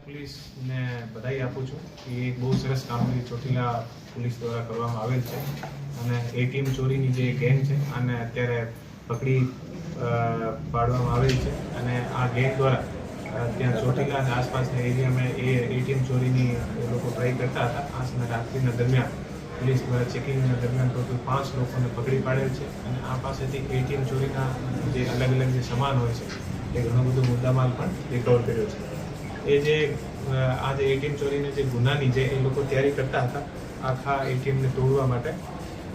પોલીસને બધાઈ આપું છું કે એક બહુ સરસ કામગીરી ચોટીલા પોલીસ દ્વારા કરવામાં આવેલ છે અને એટીએમ ચોરીની જે ગેંગ છે આને અત્યારે પકડી પાડવામાં આવેલ છે અને આ ગેંગ દ્વારા ત્યાં ચોટીલા અને આસપાસના એરિયામાં એ એટીએમ ચોરીની લોકો ટ્રાય કરતા હતા. આ રાત્રિના દરમિયાન પોલીસ દ્વારા ચેકિંગના દરમિયાન ટોટલ 5 લોકોને પકડી પાડેલ છે અને આ પાસેથી એટીએમ ચોરીના જે અલગ અલગ જે સામાન હોય છે એ ઘણો બધો મુદ્દામાલ પણ રિકવર કર્યો છે. એ જે આ જે એટીએમ ચોરીની જે ગુનાની જે એ લોકો તૈયારી કરતા હતા આખા એટીએમને તોડવા માટે,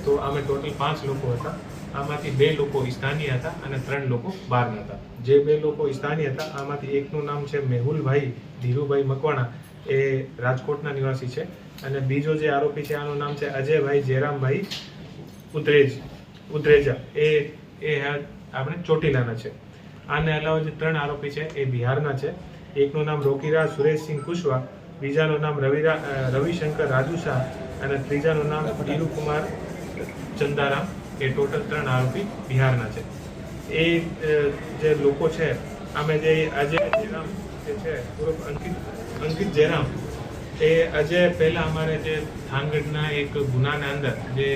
તો આમે ટોટલ 5 લોકો હતા. આમાંથી 2 લોકો સ્થાનીય હતા અને 3 લોકો બહારના હતા. જે 2 લોકો સ્થાનીય હતા આમાંથી એકનું નામ છે મેહુલભાઈ ધીરુભાઈ મકવાણા, એ રાજકોટના નિવાસી છે, અને બીજો જે આરોપી છે આનું નામ છે અજયભાઈ જયરામભાઈ ઉદ્રેજા, એ આપણે ચોટીલાના છે. આને અલાવા જે 3 આરોપી છે એ બિહારના છે. એકનું નામ રોકીરાજ સુરેશસિંહ કુશવા, બીજાનું નામ રવિશંકર રાજુ શાહ અને ત્રીજાનું નામ ટીરુકુમાર ચંદારામ. એ ટોટલ 3 આરોપી બિહારના છે. એ જે લોકો છે આમે જે અજય જયરામ જે છે પૂર્વ અંકિત જયરામ, એ અજય પહેલા અમારે જે થાનગઢના એક ગુનાના અંદર જે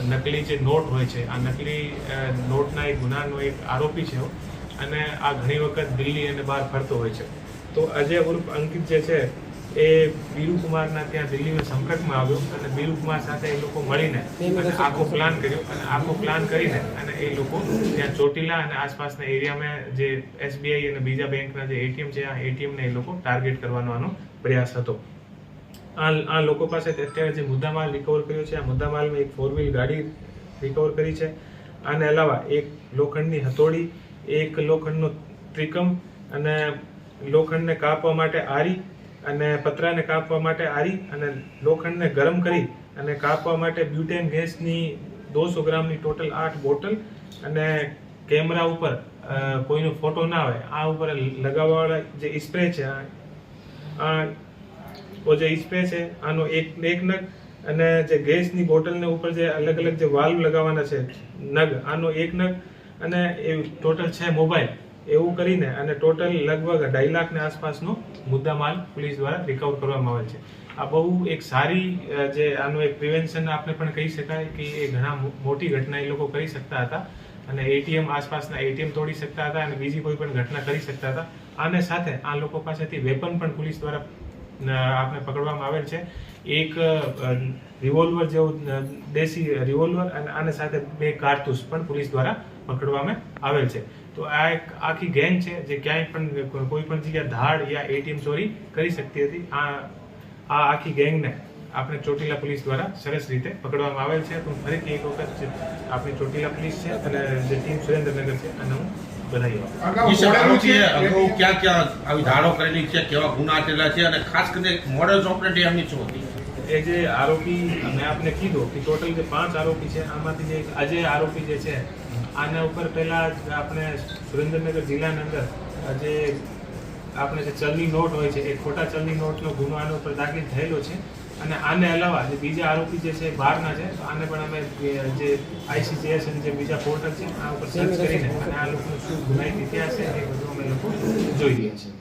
નકલી જે નોટ હોય છે, આ નકલી નોટના એક ગુનાનો એક આરોપી છે અને આ ઘણી વખત દિલ્હી અને બહાર ફરતો હોય છે. તો અજય ઉર્ફ અંકિત જે છે એ બીરુકુમારના ત્યાં દિલ્હીના સંપર્કમાં આવ્યો અને બીરુકુમાર સાથે એ લોકો મળીને આખો પ્લાન કર્યો અને આખો પ્લાન કરીને અને એ લોકો ત્યાં ચોટીલા અને આસપાસના એરિયામાં જે SBI અને બીજા બેંકના જે એટીએમ છે આ એટીએમને એ લોકો ટાર્ગેટ કરવાનો આનો પ્રયાસ હતો. આ લોકો પાસે અત્યારે જે મુદ્દામાલ રિકવર કર્યો છે, આ મુદ્દામાલમાં એક 4 વ્હીલ ગાડી રિકવર કરી છે. આને અલાવા એક લોખંડની હથોડી, એક લોખંડનો ત્રિકમ અને લોખંડને કાપવા માટે આરી અને પતરાને કાપવા માટે આરી અને લોખંડને ગરમ કરી અને કાપવા માટે બ્યુટેન ગેસની 200 ગ્રામની ટોટલ 8 બોટલ અને કેમેરા ઉપર કોઈનો ફોટો ના આવે આ ઉપર લગાવવાવાળા જે સ્પ્રે છે, જે સ્પ્રે છે આનો એક નગ અને જે ગેસની બોટલને ઉપર જે અલગ અલગ જે વાલ્વ લગાવવાના છે નગ, આનો 1 નગ અને એ ટોટલ 6 મોબાઈલ, એવું કરીને અને ટોટલ લગભગ 2.5 લાખની આસપાસનો મુદ્દામાલ પોલીસ દ્વારા રિકવર કરવામાં આવે છે. આ બહુ એક સારી જે આનું એક પ્રિવેન્શન આપણે પણ કહી શકાય કે એ ઘણા મોટી ઘટના એ લોકો કરી શકતા હતા અને એટીએમ આસપાસના એટીએમ તોડી શકતા હતા અને બીજી કોઈ પણ ઘટના કરી શકતા હતા. આને સાથે આ લોકો પાસેથી વેપન પણ પોલીસ દ્વારા આપણે પકડવામાં આવેલ છે. એક રિવોલ્વર જેવું દેશી રિવોલ્વર અને આને સાથે 2 કારતૂસ પણ પોલીસ દ્વારા પકડવામાં આવેલ છે. તો આ એક આખી ગેંગ છે જે ક્યાંય પણ કોઈ પણ જગ્યાએ ધાડ યા એટીએમ ચોરી કરી શકતી હતી. આ આખી ગેંગને આપણે ચોટીલા પોલીસ દ્વારા સરસ રીતે પકડવામાં આવેલ છે. તો ફરીથી એક વખત આપણી ચોટીલા પોલીસ છે અને જે ટીમ સુરેન્દ્રનગર છે અને હું બધાઈ ક્યાં આવી ધારો કરેલી છે, કેવા ગુના થયેલા છે અને ખાસ કરીને મોડલ્સ ઓપરેન્ડી એમની શું હતી? એ જે આરોપી મેં આપને કીધું કે ટોટલ જે 5 આરોપી છે આમાંથી જે અજય આરોપી જે છે આના ઉપર પહેલા આપણે સુરેન્દ્રનગર જિલ્લાની અંદર જે આપણે જે ચલની નોટ હોય છે એ ખોટા ચલની નોટનો ગુનો આના ઉપર દાખલ થયેલો છે અને આને અલાવા જે બીજા આરોપી જે છે બહારના છે, તો આને પણ અમે જે ICJS અને જે બીજા પોર્ટલ છે આ ઉપર સર્ચ કરીને અને આ લોકોનો શું ગુનાહિત ઇતિહાસ છે એ બધું અમે લોકો જોઈ રહ્યા છીએ.